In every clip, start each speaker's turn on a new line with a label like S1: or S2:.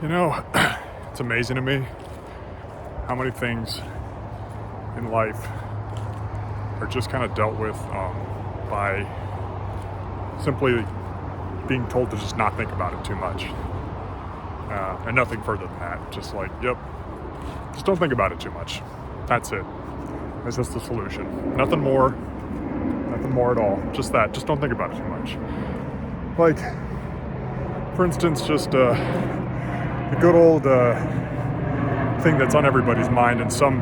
S1: You know, it's amazing to me how many things in life are just kind of dealt with by simply being told to just not think about it too much. And nothing further than that. Just like, yep, just don't think about it too much. That's it. That's just the solution. Nothing more at all. Just that. Just don't think about it too much. Like, for instance, just the good old thing that's on everybody's mind in some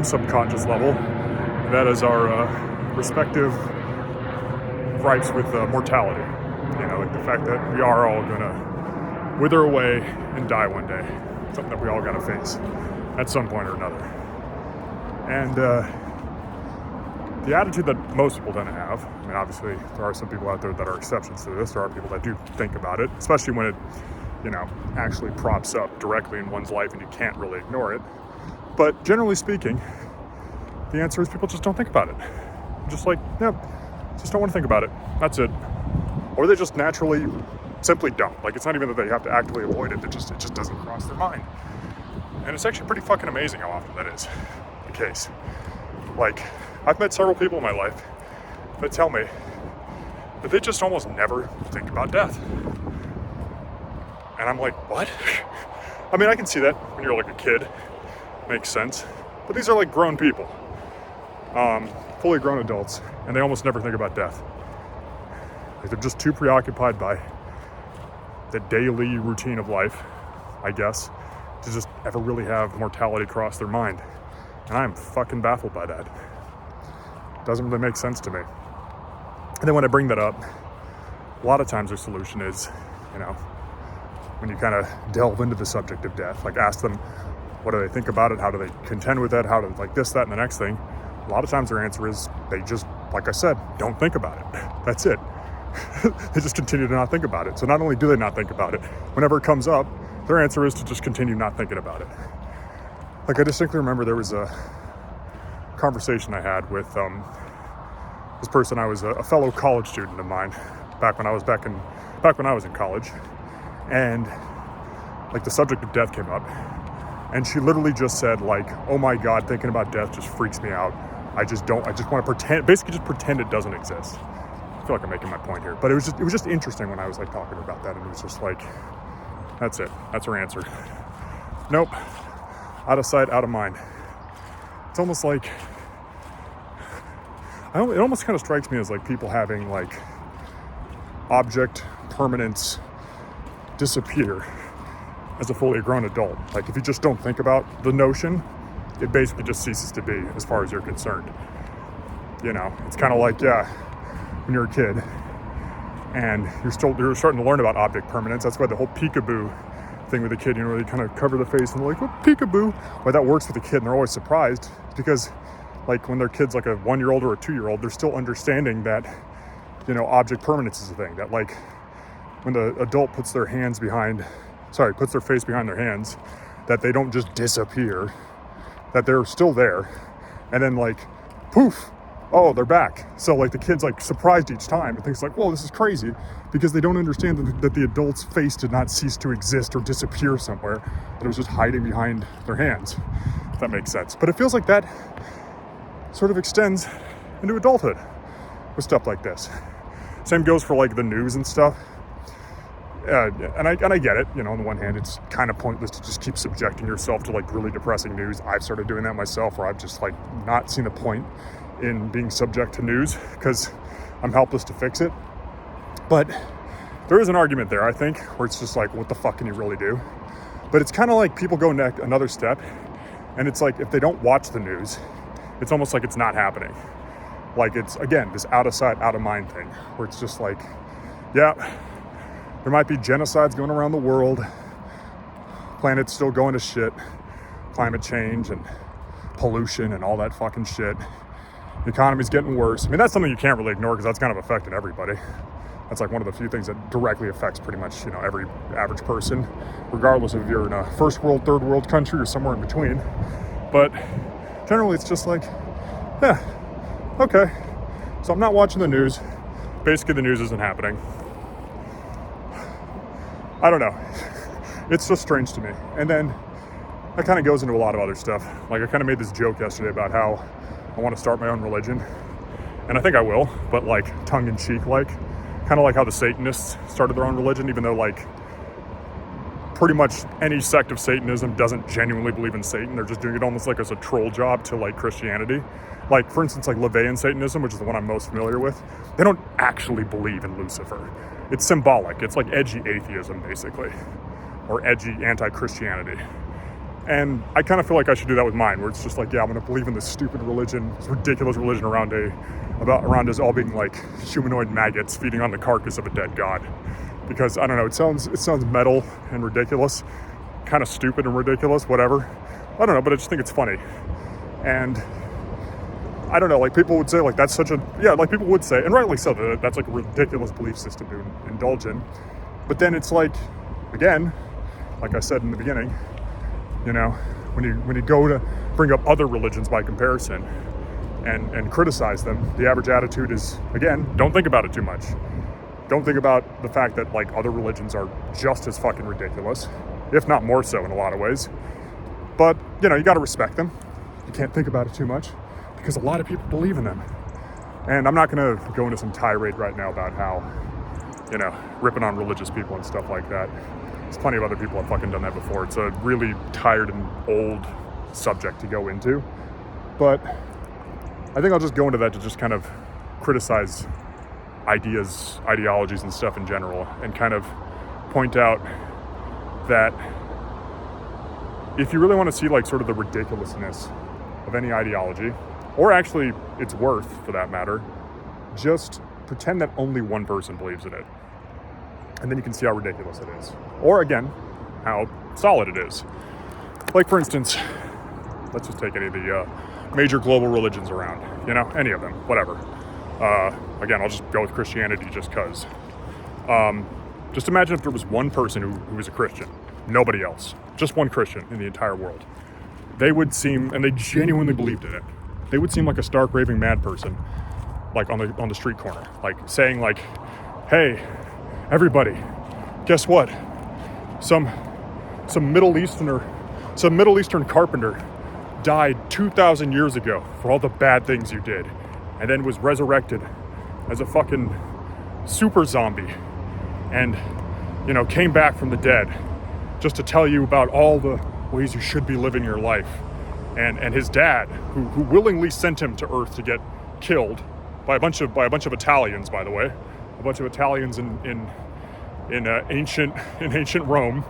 S1: subconscious level. And that is our respective gripes with mortality. You know, like the fact that we are all gonna wither away and die one day. Something that we all gotta face at some point or another. And the attitude that most people tend to have, I mean, obviously there are some people out there that are exceptions to this. There are people that do think about it, especially when it, you know, actually props up directly in one's life and you can't really ignore it. But generally speaking, the answer is people just don't think about it. Just like, yeah, just don't want to think about it. That's it. Or they just naturally simply don't. Like, it's not even that they have to actively avoid it. It just doesn't cross their mind. And it's actually pretty fucking amazing how often that is the case. Like, I've met several people in my life that tell me that they just almost never think about death. And I'm like, what? I mean, I can see that when you're like a kid. Makes sense. But these are like grown people. Fully grown adults. And they almost never think about death. Like, they're just too preoccupied by the daily routine of life, I guess, to just ever really have mortality cross their mind. And I'm fucking baffled by that. Doesn't really make sense to me. And then when I bring that up, a lot of times their solution is, you know, when you kind of delve into the subject of death, like ask them, what do they think about it? How do they contend with it? How do, like this, that, and the next thing? A lot of times their answer is they just, like I said, don't think about it. That's it. They just continue to not think about it. So not only do they not think about it, whenever it comes up, their answer is to just continue not thinking about it. Like, I distinctly remember there was a conversation I had with this person. I was a fellow college student of mine back when I was in college, and like the subject of death came up, and she literally just said, like, oh my God, thinking about death just freaks me out. I just want to pretend it doesn't exist. I feel like I'm making my point here, but it was just interesting when I was like talking about that, and it was just like, that's it. That's her answer. Nope. Out of sight, out of mind. It's almost like, it almost kind of strikes me as like people having like object permanence disappear as a fully grown adult. Like, if you just don't think about the notion, it basically just ceases to be as far as you're concerned. You know, it's kind of like, yeah, when you're a kid and you're starting to learn about object permanence. That's why the whole peekaboo thing with the kid, you know, where they kind of cover the face and they're like, oh, peekaboo. Why that works with the kid and they're always surprised, because like when their kid's like a 1-year-old or a 2-year-old, they're still understanding that, you know, object permanence is a thing. That like when the adult puts their face behind their hands, that they don't just disappear, that they're still there, and then like, poof, oh, they're back. So like the kid's like surprised each time and thinks like, whoa, this is crazy, because they don't understand that the adult's face did not cease to exist or disappear somewhere, that it was just hiding behind their hands, if that makes sense. But it feels like that sort of extends into adulthood with stuff like this. Same goes for like the news and stuff. And I get it, you know, on the one hand, it's kind of pointless to just keep subjecting yourself to like really depressing news. I've started doing that myself, where I've just like not seen the point in being subject to news because I'm helpless to fix it. But there is an argument there, I think, where it's just like, what the fuck can you really do? But it's kind of like people go another step, and it's like if they don't watch the news, it's almost like it's not happening. Like, it's, again, this out of sight, out of mind thing, where it's just like, yeah, there might be genocides going around the world, planet's still going to shit, climate change and pollution and all that fucking shit. The economy's getting worse. I mean, that's something you can't really ignore because that's kind of affecting everybody. That's like one of the few things that directly affects pretty much, you know, every average person, regardless if you're in a first world, third world country or somewhere in between. But generally it's just like, yeah, okay. So I'm not watching the news. Basically the news isn't happening. I don't know. it's just strange to me. And then that kind of goes into a lot of other stuff. Like I kind of made this joke yesterday about how I want to start my own religion. And I think I will, but like tongue-in-cheek, like kind of like how the Satanists started their own religion, even though like pretty much any sect of Satanism doesn't genuinely believe in Satan. They're just doing it almost like as a troll job to like Christianity. Like for instance, like LaVeyan Satanism, which is the one I'm most familiar with, they don't actually believe in Lucifer. It's symbolic. It's like edgy atheism, basically, or edgy anti-Christianity. And I kind of feel like I should do that with mine, where it's just like, yeah, I'm going to believe in this stupid religion, this ridiculous religion around us all being like humanoid maggots feeding on the carcass of a dead god. Because I don't know, it sounds metal and ridiculous, kind of stupid and ridiculous, whatever. I don't know, but I just think it's funny. And I don't know, like people would say like that's such a, yeah, like people would say, and rightly so, that that's like a ridiculous belief system to indulge in. But then it's like, again, like I said in the beginning, you know, when you go to bring up other religions by comparison and criticize them, the average attitude is, again, don't think about it too much. Don't think about the fact that like other religions are just as fucking ridiculous, if not more so in a lot of ways. But, you know, you gotta respect them. You can't think about it too much because a lot of people believe in them. And I'm not gonna go into some tirade right now about how, you know, ripping on religious people and stuff like that. There's plenty of other people have fucking done that before. It's a really tired and old subject to go into. But I think I'll just go into that to just kind of criticize ideologies and stuff in general, and kind of point out that if you really want to see like sort of the ridiculousness of any ideology, or actually its worth for that matter, just pretend that only one person believes in it. And then you can see how ridiculous it is. Or again, how solid it is. Like for instance, let's just take any of the major global religions around, you know, any of them, whatever. Again, I'll just go with Christianity just because. Just imagine if there was one person who was a Christian, nobody else, just one Christian in the entire world. They would seem, and they genuinely believed in it, they would seem like a stark raving mad person, like on the street corner, like saying like, hey, everybody, guess what? Some Middle Eastern carpenter died 2,000 years ago for all the bad things you did, and then was resurrected as a fucking super zombie, and, you know, came back from the dead just to tell you about all the ways you should be living your life. And his dad, who willingly sent him to Earth to get killed by a bunch of Italians, by the way, a bunch of Italians in ancient Rome,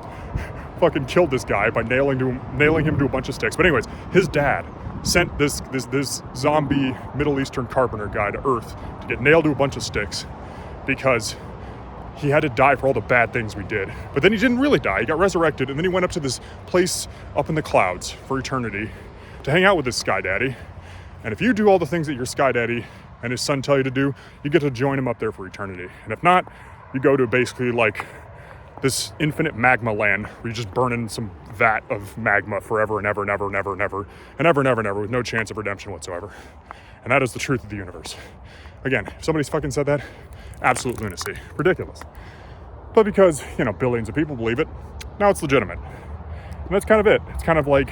S1: fucking killed this guy by nailing him to a bunch of sticks. But anyways, his dad sent this zombie Middle Eastern carpenter guy to Earth to get nailed to a bunch of sticks because he had to die for all the bad things we did. But then he didn't really die. He got resurrected, and then he went up to this place up in the clouds for eternity to hang out with his sky daddy. And if you do all the things that your sky daddy and his son tell you to do, you get to join him up there for eternity. And if not, you go to basically like this infinite magma land where you just burn in some vat of magma forever and ever and ever and ever and ever and ever and ever and ever with no chance of redemption whatsoever. And that is the truth of the universe. Again, if somebody's fucking said that, absolute lunacy, ridiculous. But because, you know, billions of people believe it, now it's legitimate. And that's kind of it. It's kind of like,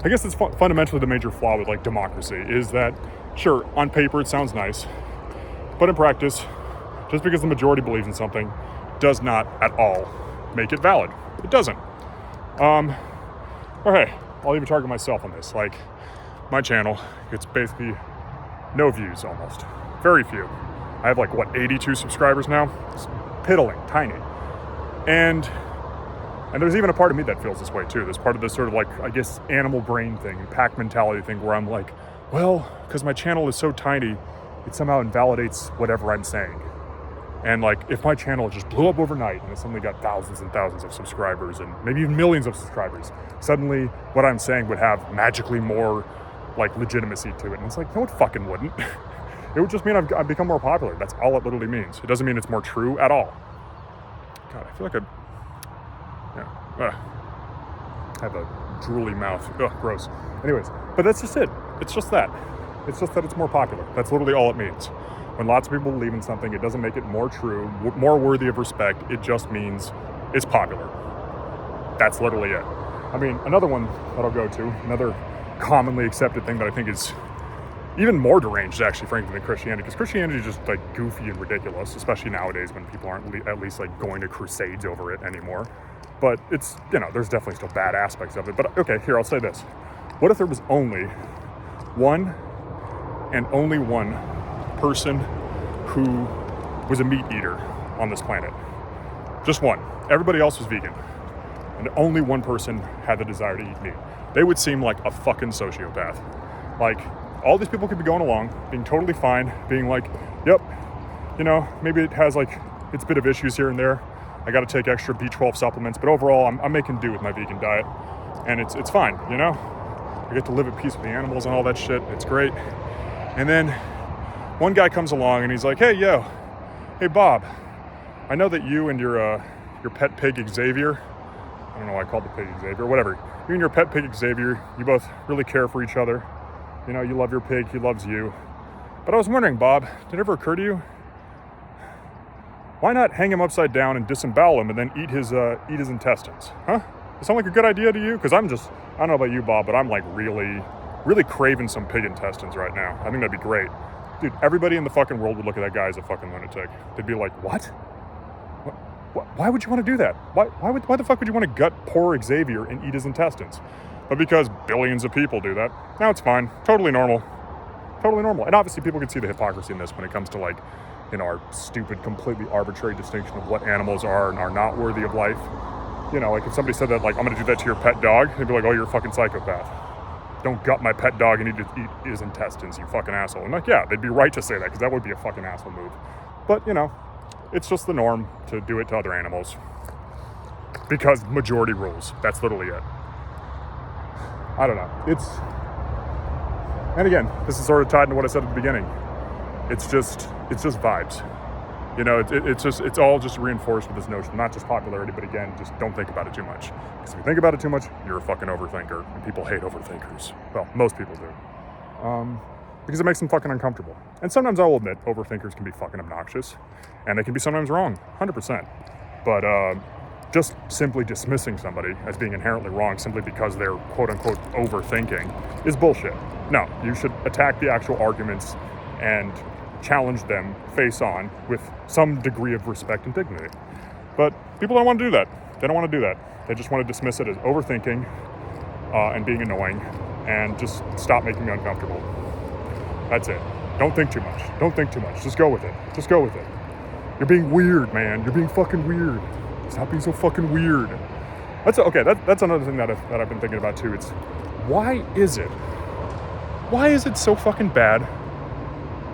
S1: I guess it's fundamentally the major flaw with like democracy is that, sure, on paper it sounds nice, but in practice, just because the majority believes in something does not at all make it valid. It doesn't. Or hey, I'll even target myself on this. Like, my channel, it's basically no views almost. Very few. I have like, 82 subscribers now? It's piddling, tiny. And there's even a part of me that feels this way too. There's part of this sort of like, I guess, animal brain thing, pack mentality thing where I'm like, well, because my channel is so tiny, it somehow invalidates whatever I'm saying. And like, if my channel just blew up overnight and it suddenly got thousands and thousands of subscribers and maybe even millions of subscribers, suddenly what I'm saying would have magically more like legitimacy to it. And it's like, no, it fucking wouldn't. It would just mean I've become more popular. That's all it literally means. It doesn't mean it's more true at all. God, I feel like I have a drooly mouth. Ugh, gross. Anyways, but that's just it. It's just that. It's just that it's more popular. That's literally all it means. When lots of people believe in something, it doesn't make it more true, more worthy of respect. It just means it's popular. That's literally it. I mean, another one that I'll go to, another commonly accepted thing that I think is even more deranged, actually, frankly, than Christianity, because Christianity is just like goofy and ridiculous, especially nowadays when people aren't at least like going to crusades over it anymore. But it's, there's definitely still bad aspects of it. But okay, here, I'll say this. What if there was only one person who was a meat eater on this planet? Just one. Everybody else was vegan. And only one person had the desire to eat meat. They would seem like a fucking sociopath. Like, all these people could be going along, being totally fine, being like, yep, maybe it has like its bit of issues here and there. I got to take extra B12 supplements, but overall, I'm making do with my vegan diet, and it's fine, I get to live at peace with the animals and all that shit. It's great. And then one guy comes along and he's like, hey Bob, I know that you and your pet pig Xavier, I don't know why I called the pig Xavier, whatever. You and your pet pig Xavier, you both really care for each other. You love your pig, he loves you. But I was wondering, Bob, did it ever occur to you, why not hang him upside down and disembowel him and then eat his intestines? Huh? Does it sound like a good idea to you? Because I don't know about you, Bob, but I'm like really, really craving some pig intestines right now. I think that'd be great. Dude, everybody in the fucking world would look at that guy as a fucking lunatic. They'd be like, what? Why would you want to do that? Why the fuck would you want to gut poor Xavier and eat his intestines? But because billions of people do that, now it's fine. Totally normal. Totally normal. And obviously people can see the hypocrisy in this when it comes to like, our stupid, completely arbitrary distinction of what animals are and are not worthy of life. Like if somebody said that, like, I'm going to do that to your pet dog, they'd be like, oh, you're a fucking psychopath. Don't gut my pet dog and eat his intestines, you fucking asshole. And like, yeah, they'd be right to say that because that would be a fucking asshole move. But, it's just the norm to do it to other animals because majority rules. That's literally it. I don't know. And again, this is sort of tied into what I said at the beginning. It's just vibes. It's all just reinforced with this notion, not just popularity, but again, just don't think about it too much. Because if you think about it too much, you're a fucking overthinker, and people hate overthinkers. Well, most people do. Because it makes them fucking uncomfortable. And sometimes I will admit, overthinkers can be fucking obnoxious, and they can be sometimes wrong, 100%. But just simply dismissing somebody as being inherently wrong simply because they're quote-unquote overthinking is bullshit. No, you should attack the actual arguments and challenge them face on with some degree of respect and dignity. But people don't want to do that. They don't want to do that. They just want to dismiss it as overthinking and being annoying and just stop making me uncomfortable. That's it. Don't think too much. Don't think too much. Just go with it. Just go with it. You're being weird, man. You're being fucking weird. Stop being so fuking weird. That's another thing that I've been thinking about too. It's why is it so fucking bad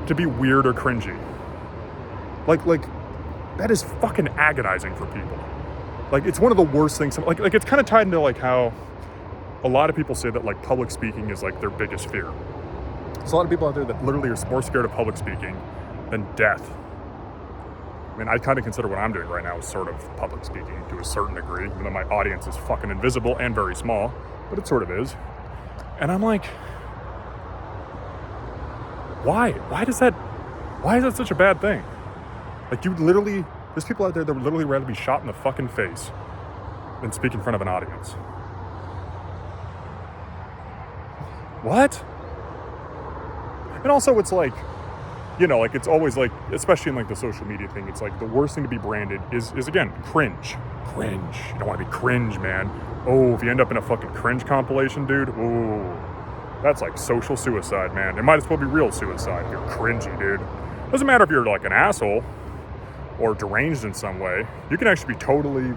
S1: to be weird or cringy? Like that is fucking agonizing for people. Like it's one of the worst things. Like it's kind of tied into like how a lot of people say that like public speaking is like their biggest fear. There's a lot of people out there that literally are more scared of public speaking than death. I mean, I kind of consider what I'm doing right now as sort of public speaking to a certain degree, even though my audience is fucking invisible and very small, but it sort of is. And I'm like, why? Why is that such a bad thing? Like there's people out there that would literally rather be shot in the fucking face than speak in front of an audience. What? And also it's like, like it's always like, especially in like the social media thing, it's like the worst thing to be branded is again, cringe. Cringe. You don't want to be cringe, man. Oh, if you end up in a fucking cringe compilation, dude, ooh, that's like social suicide, man. It might as well be real suicide if you're cringy, dude. Doesn't matter if you're like an asshole or deranged in some way. You can actually be totally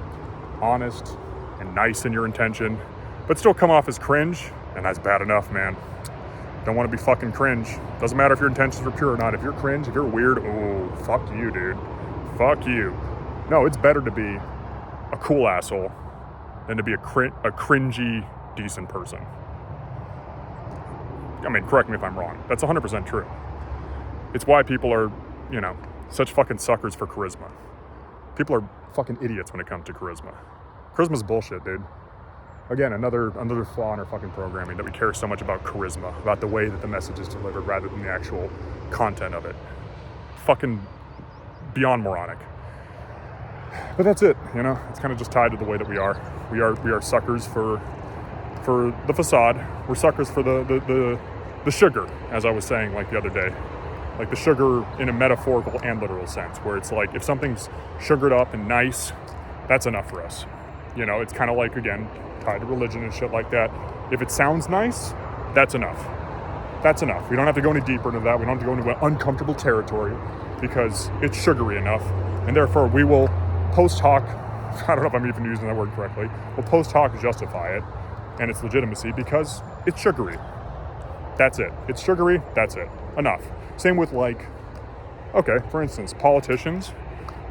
S1: honest and nice in your intention, but still come off as cringe, and that's bad enough, man. Don't want to be fucking cringe. Doesn't matter if your intentions are pure or not. If you're cringe, if you're weird, oh, fuck you, dude. Fuck you. No, it's better to be a cool asshole than to be a cringy, decent person. I mean, correct me if I'm wrong. That's 100% true. It's why people are, such fucking suckers for charisma. People are fucking idiots when it comes to charisma. Charisma's bullshit, dude. Again, another flaw in our fucking programming, that we care so much about charisma, about the way that the message is delivered rather than the actual content of it. Fucking beyond moronic. But that's it, you know. It's kind of just tied to the way that we are. We are suckers for the facade. We're suckers for the sugar, as I was saying like the other day. Like the sugar in a metaphorical and literal sense, where it's like if something's sugared up and nice, that's enough for us. You know, it's kind of like, again, tied to religion and shit like that. If it sounds nice, that's enough. That's enough. We don't have to go any deeper into that. We don't have to go into uncomfortable territory because it's sugary enough. And therefore we will post hoc, I don't know if I'm even using that word correctly, we'll post hoc justify it and its legitimacy because it's sugary. That's it. It's sugary, that's it. Enough. Same with like, okay, for instance, politicians.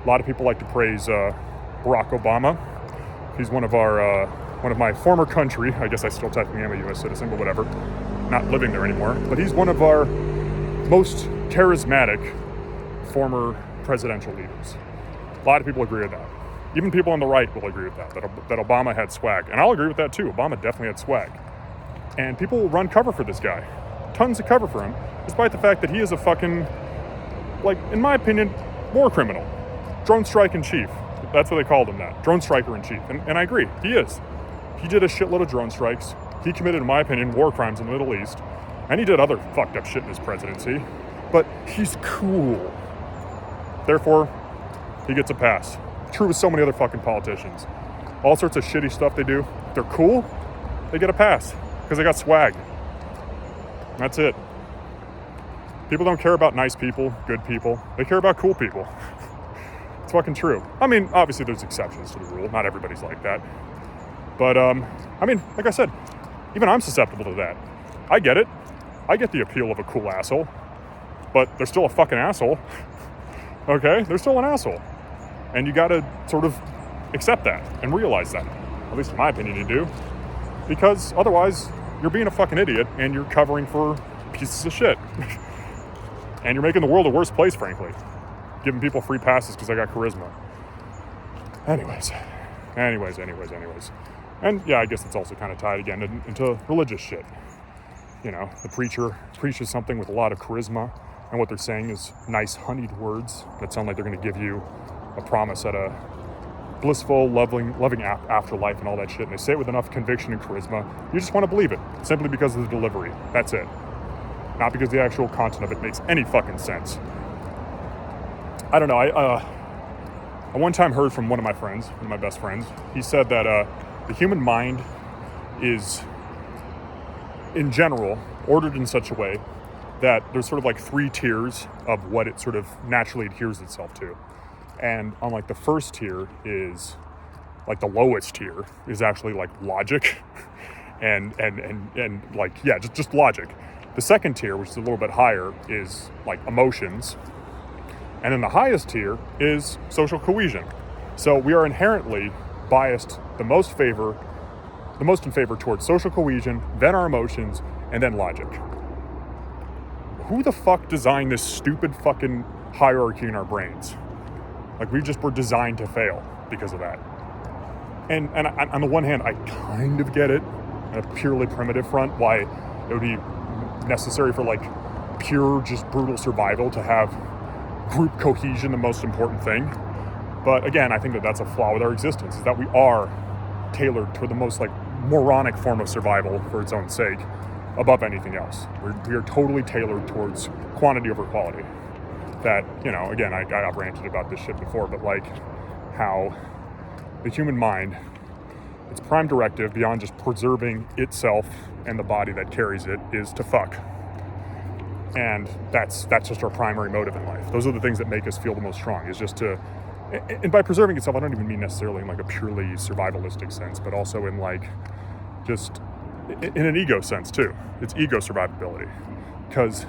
S1: A lot of people like to praise Barack Obama. He's one of my former country. I guess I still technically am a U.S. citizen, but whatever. Not living there anymore. But he's one of our most charismatic former presidential leaders. A lot of people agree with that. Even people on the right will agree with that Obama had swag. And I'll agree with that too. Obama definitely had swag. And people will run cover for this guy. Tons of cover for him, despite the fact that he is a fucking, like, in my opinion, war criminal. Drone strike in chief. That's what they called him now. Drone striker in chief. And I agree, he is. He did a shitload of drone strikes. He committed, in my opinion, war crimes in the Middle East. And he did other fucked up shit in his presidency. But he's cool. Therefore, he gets a pass. True with so many other fucking politicians. All sorts of shitty stuff they do. If they're cool, they get a pass. Because they got swag. That's it. People don't care about nice people, good people. They care about cool people. It's fucking true. I mean, obviously there's exceptions to the rule. Not everybody's like that. But, I mean, like I said, even I'm susceptible to that. I get it. I get the appeal of a cool asshole. But they're still a fucking asshole. Okay? They're still an asshole. And you gotta sort of accept that and realize that. At least in my opinion you do. Because otherwise, you're being a fucking idiot and you're covering for pieces of shit. And you're making the world a worse place, frankly. Giving people free passes because I got charisma. Anyways. And yeah, I guess it's also kind of tied again into religious shit. You know, the preacher preaches something with a lot of charisma, and what they're saying is nice honeyed words that sound like they're going to give you a promise at a blissful, loving afterlife and all that shit. And they say it with enough conviction and charisma, you just want to believe it, simply because of the delivery. That's it. Not because the actual content of it makes any fucking sense. I don't know, I one time heard from one of my friends, one of my best friends, he said that the human mind is, in general, ordered in such a way that there's sort of like 3 tiers of what it sort of naturally adheres itself to. And on like the first tier is, like the lowest tier is actually like logic and like, yeah, just logic. The second tier, which is a little bit higher, is like emotions. And then the highest tier is social cohesion. So we are inherently biased the most in favor towards social cohesion, then our emotions, and then logic. Who the fuck designed this stupid fucking hierarchy in our brains? Like, we just were designed to fail because of that. And on the one hand, I kind of get it, on a purely primitive front, why it would be necessary for like pure, just brutal survival to have group cohesion, the most important thing. But again, I think that that's a flaw with our existence, is that we are tailored to the most like moronic form of survival for its own sake above anything else. We are totally tailored towards quantity over quality. That, you know, again, I've ranted about this shit before, but like how the human mind, its prime directive beyond just preserving itself and the body that carries it is to fuck. And that's just our primary motive in life. Those are the things that make us feel the most strong, is just to, and by preserving itself, I don't even mean necessarily in like a purely survivalistic sense, but also in like just in an ego sense too. It's ego survivability. Because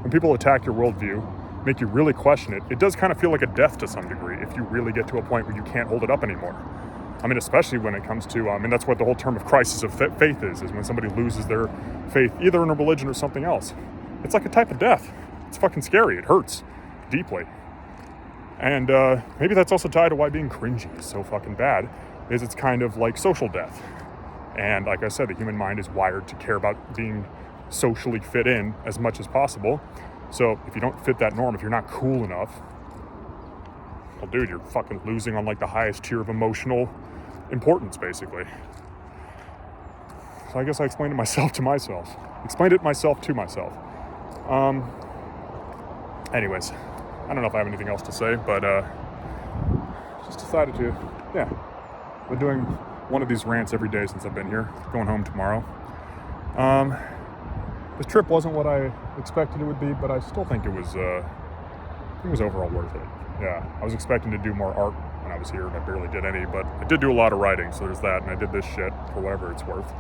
S1: when people attack your worldview, make you really question it, it does kind of feel like a death to some degree if you really get to a point where you can't hold it up anymore. I mean, especially when it comes to, and that's what the whole term of crisis of faith is when somebody loses their faith either in a religion or something else. It's like a type of death. It's fucking scary. It hurts deeply. And maybe that's also tied to why being cringy is so fucking bad, is it's kind of like social death. And like I said, the human mind is wired to care about being socially fit in as much as possible. So if you don't fit that norm, if you're not cool enough, well, dude, you're fucking losing on like the highest tier of emotional importance, basically. So I guess I explained it myself to myself. Explained it myself to myself. Anyways, I don't know if I have anything else to say, but just decided to, yeah. Been doing one of these rants every day since I've been here. Going home tomorrow. This trip wasn't what I expected it would be, but I still think it was overall worth it. Yeah, I was expecting to do more art when I was here, and I barely did any, but I did do a lot of writing, so there's that, and I did this shit for whatever it's worth.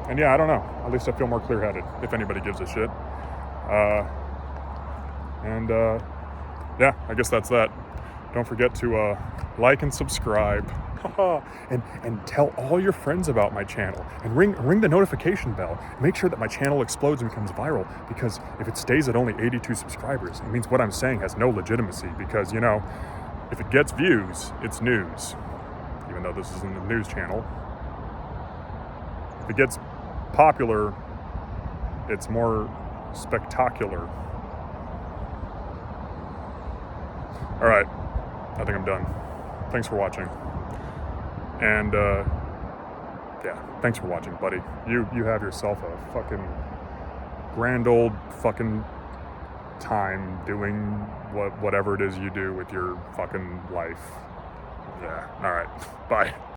S1: And yeah, I don't know. At least I feel more clear-headed, if anybody gives a shit. Yeah, I guess that's that. Don't forget to like and subscribe. and tell all your friends about my channel. And ring the notification bell. Make sure that my channel explodes and becomes viral. Because if it stays at only 82 subscribers, it means what I'm saying has no legitimacy. Because, you know, if it gets views, it's news. Even though this isn't a news channel. If it gets popular, it's more spectacular. All right, I think I'm done. Thanks for watching. And yeah, thanks for watching, buddy. You have yourself a fucking grand old fucking time doing whatever it is you do with your fucking life. Yeah, all right, bye.